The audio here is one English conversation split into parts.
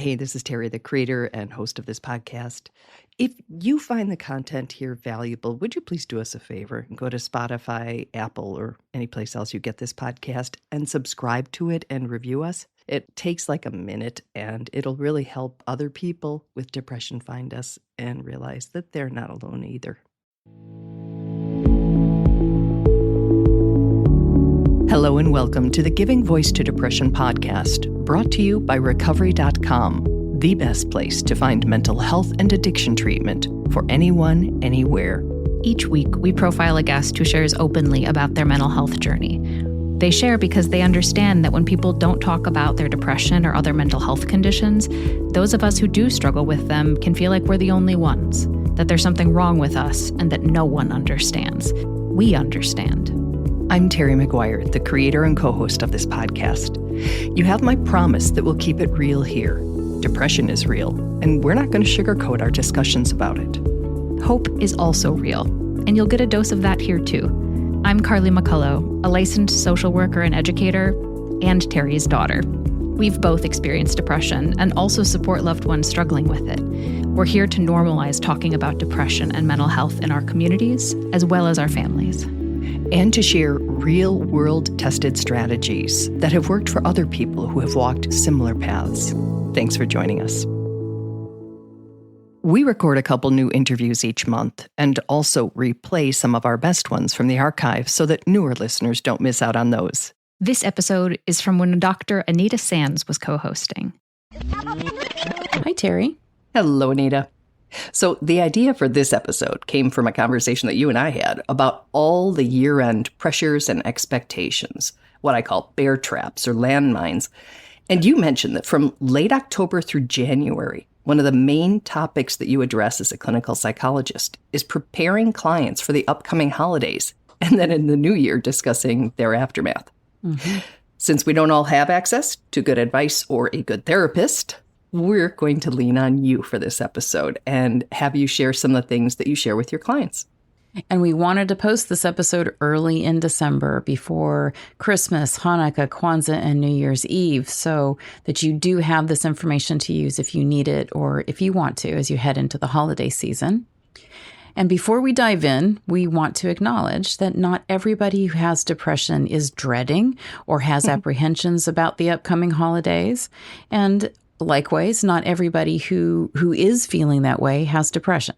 Hey, this is Terry, the creator and host of this podcast. If you find the content here valuable, would you please do us a favor and go to Spotify, Apple, or any place else you get this podcast and subscribe to it and review us? It takes like a minute and it'll really help other people with depression find us and realize that they're not alone either. Hello and welcome to the Giving Voice to Depression podcast, brought to you by Recovery.com, the best place to find mental health and addiction treatment for anyone, anywhere. Each week, we profile a guest who shares openly about their mental health journey. They share because they understand that when people don't talk about their depression or other mental health conditions, those of us who do struggle with them can feel like we're the only ones, that there's something wrong with us and that no one understands. We understand. I'm Terry McGuire, the creator and co-host of this podcast. You have my promise that we'll keep it real here. Depression is real, and we're not going to sugarcoat our discussions about it. Hope is also real, and you'll get a dose of that here too. I'm Carly McCullough, a licensed social worker and educator, and Terry's daughter. We've both experienced depression and also support loved ones struggling with it. We're here to normalize talking about depression and mental health in our communities, as well as our families. And to share real-world tested strategies that have worked for other people who have walked similar paths. Thanks for joining us. We record a couple new interviews each month and also replay some of our best ones from the archive so that newer listeners don't miss out on those. This episode is from when Dr. Anita Sanz was co-hosting. Hi, Terry. Hello, Anita. So the idea for this episode came from a conversation that you and I had about all the year-end pressures and expectations, what I call bear traps or landmines. And you mentioned that from late October through January, one of the main topics that you address as a clinical psychologist is preparing clients for the upcoming holidays, and then in the new year discussing their aftermath. Mm-hmm. Since we don't all have access to good advice or a good therapist, we're going to lean on you for this episode and have you share some of the things that you share with your clients. And we wanted to post this episode early in December before Christmas, Hanukkah, Kwanzaa, and New Year's Eve, so that you do have this information to use if you need it or if you want to as you head into the holiday season. And before we dive in, we want to acknowledge that not everybody who has depression is dreading or has apprehensions about the upcoming holidays. And likewise, not everybody who is feeling that way has depression.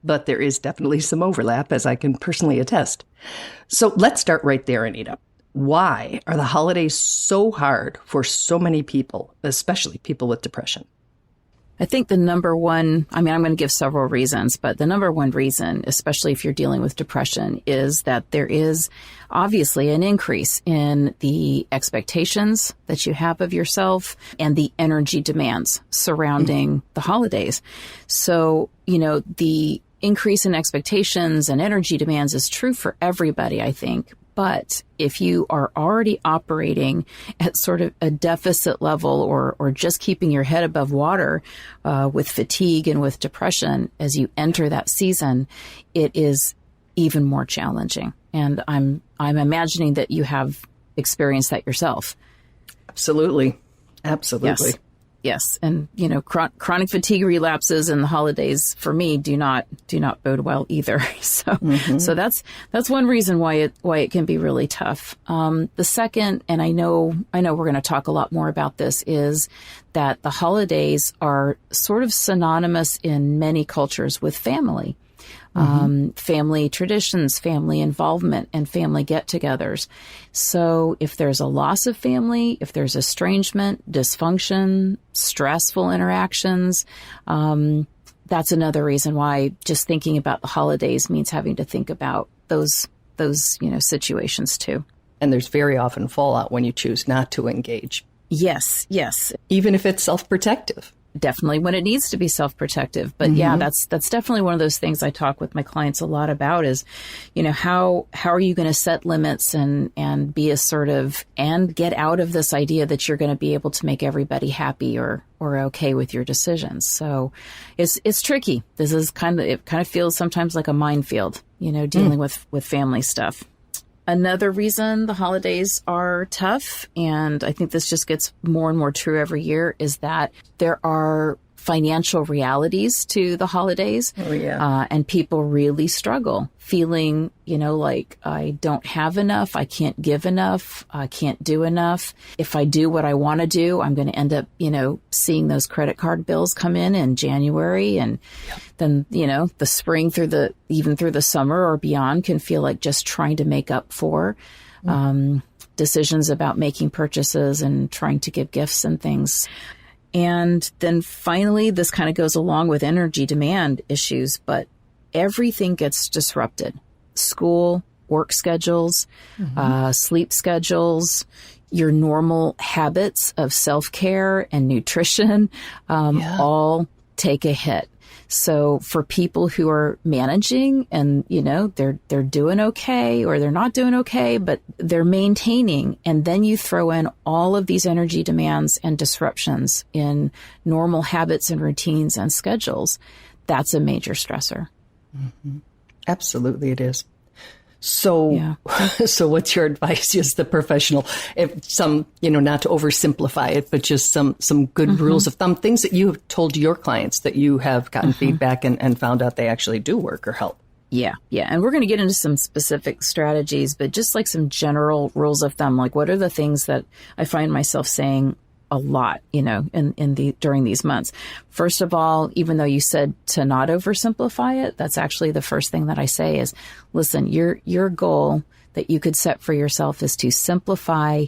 But there is definitely some overlap, as I can personally attest. So let's start right there, Anita. Why are the holidays so hard for so many people, especially people with depression? I think the number one, I'm going to give several reasons, but the number one reason, especially if you're dealing with depression, is that there is obviously an increase in the expectations that you have of yourself and the energy demands surrounding the holidays. So, the increase in expectations and energy demands is true for everybody, I think. But if you are already operating at sort of a deficit level or just keeping your head above water with fatigue and with depression as you enter that season, it is even more challenging. And I'm imagining that you have experienced that yourself. Absolutely. Yes. And, chronic fatigue relapses in the holidays for me do not bode well either. So that's one reason why it can be really tough. The second, and I know we're going to talk a lot more about this, is that the holidays are sort of synonymous in many cultures with family. Family traditions, family involvement, and family get-togethers. So if there's a loss of family, if there's estrangement, dysfunction, stressful interactions, that's another reason why just thinking about the holidays means having to think about those situations too. And there's very often fallout when you choose not to engage. Yes. Even if it's self-protective. Definitely when it needs to be self-protective. But yeah, that's definitely one of those things I talk with my clients a lot about is, how are you going to set limits and be assertive and get out of this idea that you're going to be able to make everybody happy or okay with your decisions. So it's tricky. It kind of feels sometimes like a minefield, dealing with family stuff. Another reason the holidays are tough, and I think this just gets more and more true every year, is that there are financial realities to the holidays. Oh, yeah. And people really struggle feeling, like I don't have enough. I can't give enough. I can't do enough. If I do what I want to do, I'm going to end up, seeing those credit card bills come in January. And then, the spring even through the summer or beyond can feel like just trying to make up for decisions about making purchases and trying to give gifts and things. And then finally, this kind of goes along with energy demand issues, but everything gets disrupted. School, work schedules, sleep schedules, your normal habits of self-care and nutrition, all take a hit. So for people who are managing and, they're doing okay or they're not doing okay, but they're maintaining, and then you throw in all of these energy demands and disruptions in normal habits and routines and schedules, that's a major stressor. Mm-hmm. Absolutely it is. So, so what's your advice as the professional? If some, not to oversimplify it, but just some good rules of thumb, things that you have told your clients that you have gotten feedback and found out they actually do work or help. Yeah. And we're going to get into some specific strategies, but just like some general rules of thumb, like what are the things that I find myself saying a lot, during these months. First of all, even though you said to not oversimplify it, that's actually the first thing that I say is, listen, your goal that you could set for yourself is to simplify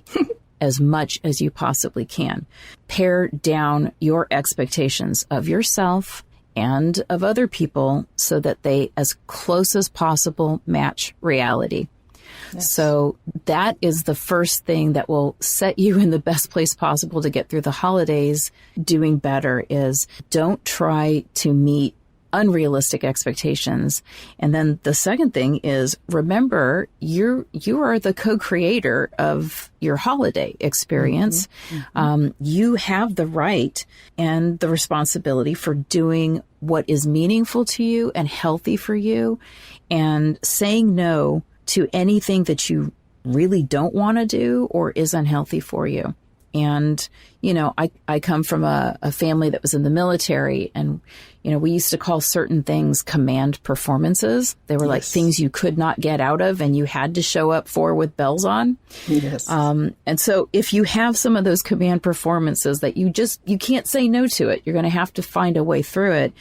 as much as you possibly can. Pare down your expectations of yourself and of other people so that they, as close as possible, match reality. Yes. So that is the first thing that will set you in the best place possible to get through the holidays. Doing better is don't try to meet unrealistic expectations. And then the second thing is, remember, you are the co-creator of your holiday experience. You have the right and the responsibility for doing what is meaningful to you and healthy for you, and saying no to anything that you really don't want to do or is unhealthy for you. And, I come from a family that was in the military, and, we used to call certain things command performances. They were like things you could not get out of and you had to show up for with bells on. Yes. And so if you have some of those command performances that you can't say no to it, you're going to have to find a way through it.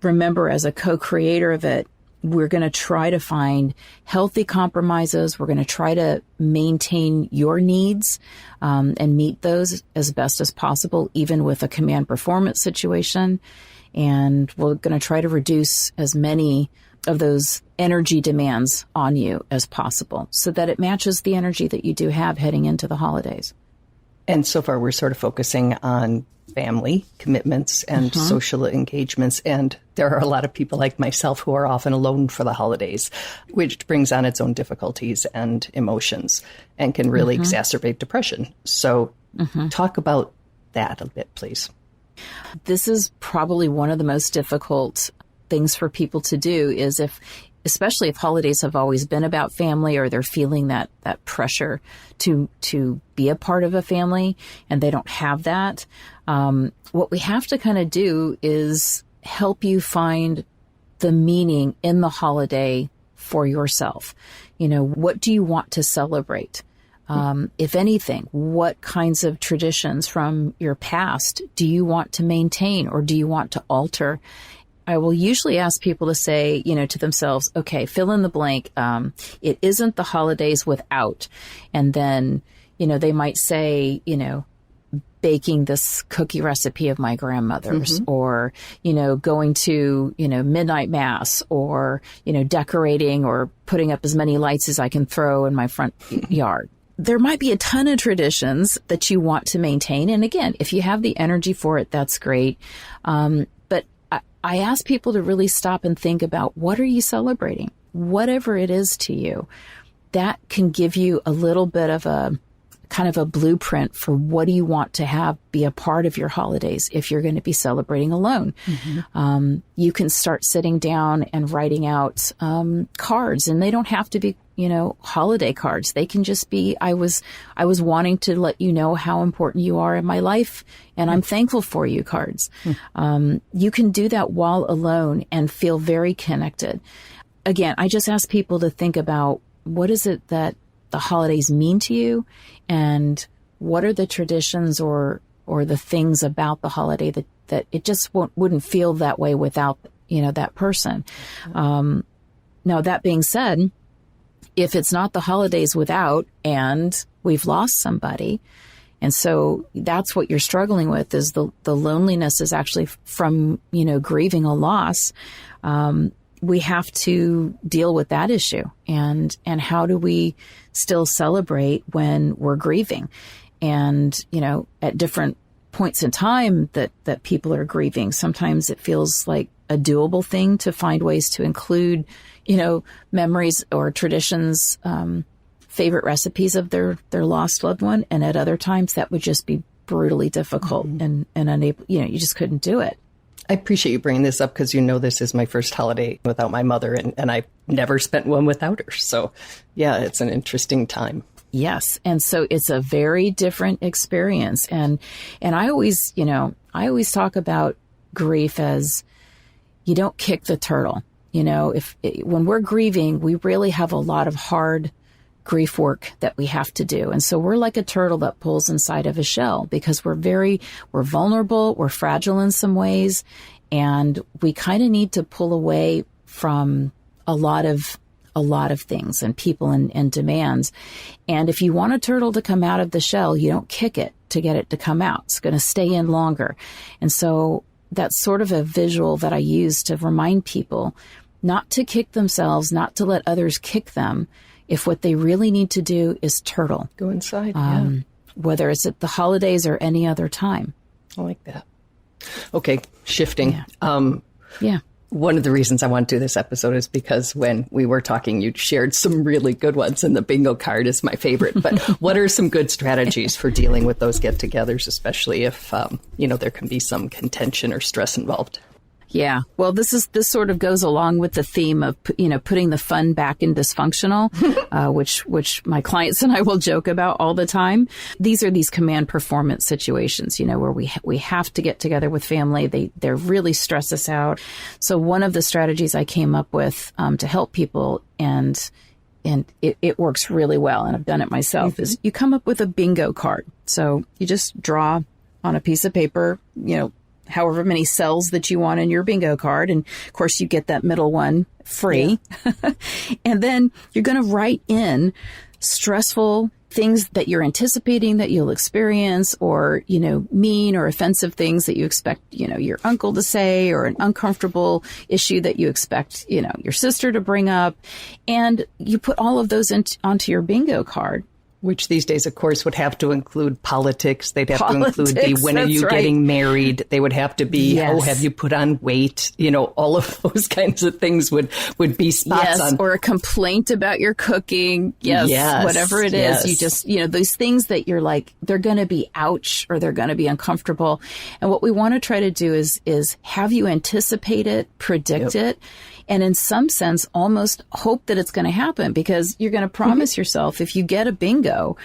Remember, as a co-creator of it, we're going to try to find healthy compromises. We're going to try to maintain your needs and meet those as best as possible, even with a command performance situation. And we're going to try to reduce as many of those energy demands on you as possible so that it matches the energy that you do have heading into the holidays. And so far, we're sort of focusing on family commitments and social engagements. And there are a lot of people like myself who are often alone for the holidays, which brings on its own difficulties and emotions and can really exacerbate depression. So talk about that a bit, please. This is probably one of the most difficult things for people to do, is especially if holidays have always been about family, or they're feeling that pressure to be a part of a family and they don't have that. What we have to kind of do is help you find the meaning in the holiday for yourself. What do you want to celebrate? If anything, what kinds of traditions from your past do you want to maintain or do you want to alter? I will usually ask people to say, to themselves, okay, fill in the blank. It isn't the holidays without. And then, they might say, baking this cookie recipe of my grandmother's, or, going to, midnight mass, or, decorating or putting up as many lights as I can throw in my front yard. There might be a ton of traditions that you want to maintain. And again, if you have the energy for it, that's great. But I ask people to really stop and think about, what are you celebrating? Whatever it is to you, that can give you a little bit of a kind of a blueprint for what do you want to have be a part of your holidays if you're going to be celebrating alone. You can start sitting down and writing out cards, and they don't have to be holiday cards. They can just be, I was wanting to let you know how important you are in my life, and I'm thankful for you cards. You can do that while alone and feel very connected. Again, I just ask people to think about, what is it that the holidays mean to you, and what are the traditions or the things about the holiday that it just wouldn't feel that way without, that person. Now, that being said, if it's not the holidays without, and we've lost somebody, and so that's what you're struggling with, is the loneliness is actually from, grieving a loss. We have to deal with that issue, and how do we still celebrate when we're grieving? And, at different points in time that people are grieving, sometimes it feels like a doable thing to find ways to include, memories or traditions, favorite recipes of their lost loved one. And at other times that would just be brutally difficult and unable, you just couldn't do it. I appreciate you bringing this up, because this is my first holiday without my mother, and I've never spent one without her. So yeah, it's an interesting time. Yes. And so it's a very different experience. And I always talk about grief as, you don't kick the turtle. When we're grieving, we really have a lot of hard grief work that we have to do. And so we're like a turtle that pulls inside of a shell, because we're vulnerable, we're fragile in some ways, and we kind of need to pull away from a lot of things and people and demands. And if you want a turtle to come out of the shell, you don't kick it to get it to come out. It's going to stay in longer. And so that's sort of a visual that I use to remind people not to kick themselves, not to let others kick them, if what they really need to do is turtle. Go inside, whether it's at the holidays or any other time. I like that. Okay, shifting. Yeah. One of the reasons I want to do this episode is because when we were talking, you shared some really good ones, and the bingo card is my favorite. But what are some good strategies for dealing with those get-togethers, especially if, there can be some contention or stress involved? Yeah. Well, this sort of goes along with the theme of, putting the fun back in dysfunctional, which my clients and I will joke about all the time. These are these command performance situations, where we have to get together with family. They really stress us out. So one of the strategies I came up with, to help people, and it works really well, and I've done it myself, is you come up with a bingo card. So you just draw on a piece of paper, however many cells that you want in your bingo card. And of course you get that middle one free. Yeah. And then you're going to write in stressful things that you're anticipating that you'll experience, or, mean or offensive things that you expect, your uncle to say, or an uncomfortable issue that you expect, your sister to bring up. And you put all of those onto your bingo card. Which these days, of course, would have to include politics. They'd have to include when are you getting married? They would have to be, have you put on weight? All of those kinds of things would be spots on. Or a complaint about your cooking. Yes. Whatever it is. You just, those things that you're like, they're going to be ouch, or they're going to be uncomfortable. And what we want to try to do is have you anticipate it, predict it, and in some sense, almost hope that it's going to happen, because you're going to promise yourself, if you get a bingo,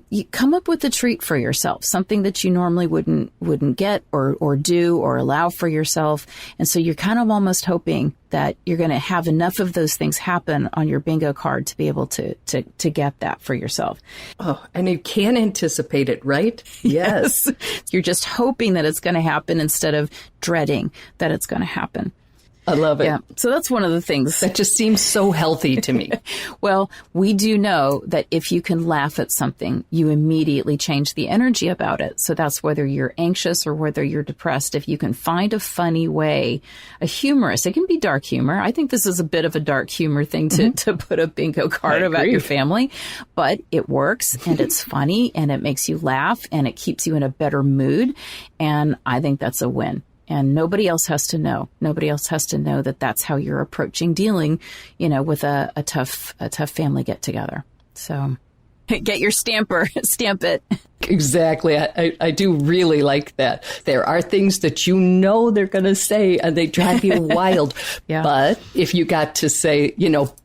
you come up with a treat for yourself, something that you normally wouldn't get or do or allow for yourself. And so you're kind of almost hoping that you're going to have enough of those things happen on your bingo card to be able to get that for yourself. Oh, and you can anticipate it, right? Yes. You're just hoping that it's going to happen instead of dreading that it's going to happen. I love it. Yeah. So that's one of the things. That just seems so healthy to me. Well, we do know that if you can laugh at something, you immediately change the energy about it. So that's whether you're anxious or whether you're depressed. If you can find a funny way, a humorous, it can be dark humor. I think this is a bit of a dark humor thing to put a bingo card about your family, but it works, and it's funny, and it makes you laugh, and it keeps you in a better mood. And I think that's a win. And nobody else has to know. Nobody else has to know that that's how you're approaching dealing, with a tough family get together. So, Get your stamper, stamp it. Exactly. I do really like that. There are things that you know they're going to say and they drive you wild. Yeah. But if you got to say,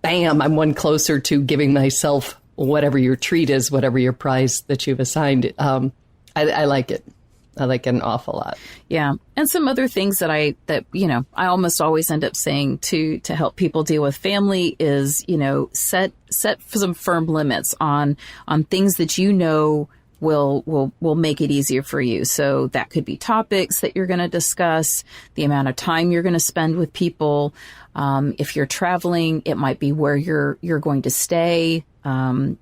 bam, I'm one closer to giving myself whatever your treat is, whatever your prize that you've assigned, I like it. I like it an awful lot. Yeah. And some other things that I almost always end up saying to help people deal with family is, set some firm limits on things that will make it easier for you. So that could be topics that you're going to discuss, the amount of time you're going to spend with people. If you're traveling, it might be where you're going to stay. And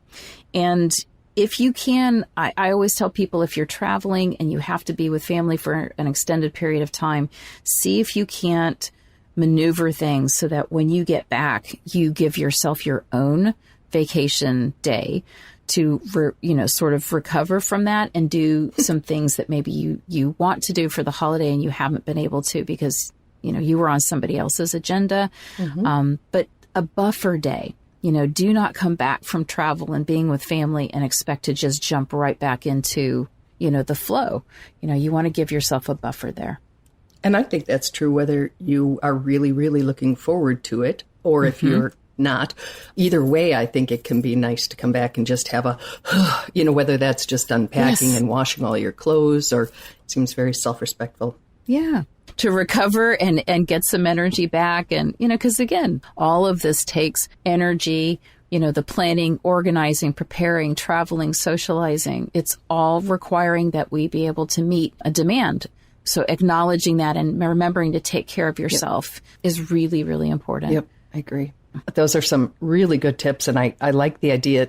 if you can, I always tell people, if you're traveling and you have to be with family for an extended period of time, see if you can't maneuver things so that when you get back, you give yourself your own vacation day to, sort of recover from that and do some things that maybe you want to do for the holiday and you haven't been able to because, you were on somebody else's agenda. Mm-hmm. But a buffer day. Do not come back from travel and being with family and expect to just jump right back into, the flow. You want to give yourself a buffer there. And I think that's true whether you are really, really looking forward to it or if you're not. Either way, I think it can be nice to come back and just have a, whether that's just unpacking and washing all your clothes or it seems very self-respectful. Yeah. To recover and get some energy back. And, because again, all of this takes energy, the planning, organizing, preparing, traveling, socializing. It's all requiring that we be able to meet a demand. So acknowledging that and remembering to take care of yourself is really, really important. Yep, I agree. Those are some really good tips. And I like the idea,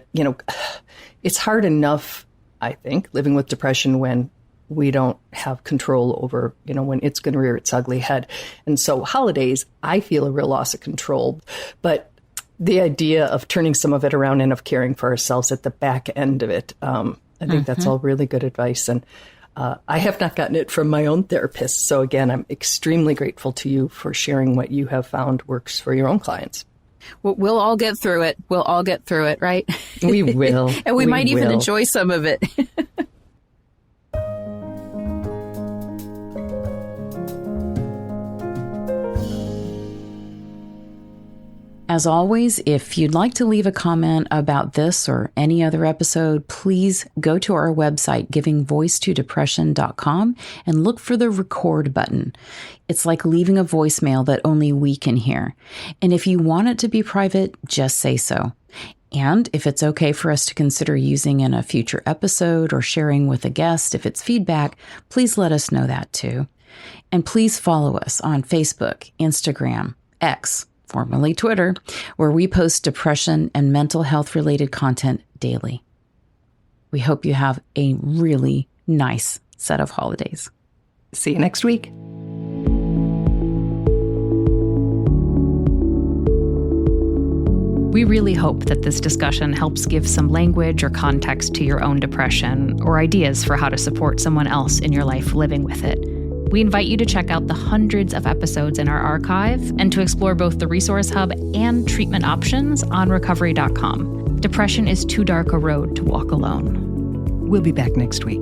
it's hard enough, I think, living with depression when we don't have control over, when it's going to rear its ugly head. And so holidays, I feel a real loss of control. But the idea of turning some of it around and of caring for ourselves at the back end of it, I think that's all really good advice. And I have not gotten it from my own therapist. So again, I'm extremely grateful to you for sharing what you have found works for your own clients. We'll all get through it. We'll all get through it, right? We will. And we might even enjoy some of it. As always, if you'd like to leave a comment about this or any other episode, please go to our website, givingvoicetodepression.com, and look for the record button. It's like leaving a voicemail that only we can hear. And if you want it to be private, just say so. And if it's okay for us to consider using in a future episode or sharing with a guest, if it's feedback, please let us know that too. And please follow us on Facebook, Instagram, X, formerly Twitter, where we post depression and mental health related content daily. We hope you have a really nice set of holidays. See you next week. We really hope that this discussion helps give some language or context to your own depression or ideas for how to support someone else in your life living with it. We invite you to check out the hundreds of episodes in our archive and to explore both the Resource Hub and treatment options on recovery.com. Depression is too dark a road to walk alone. We'll be back next week.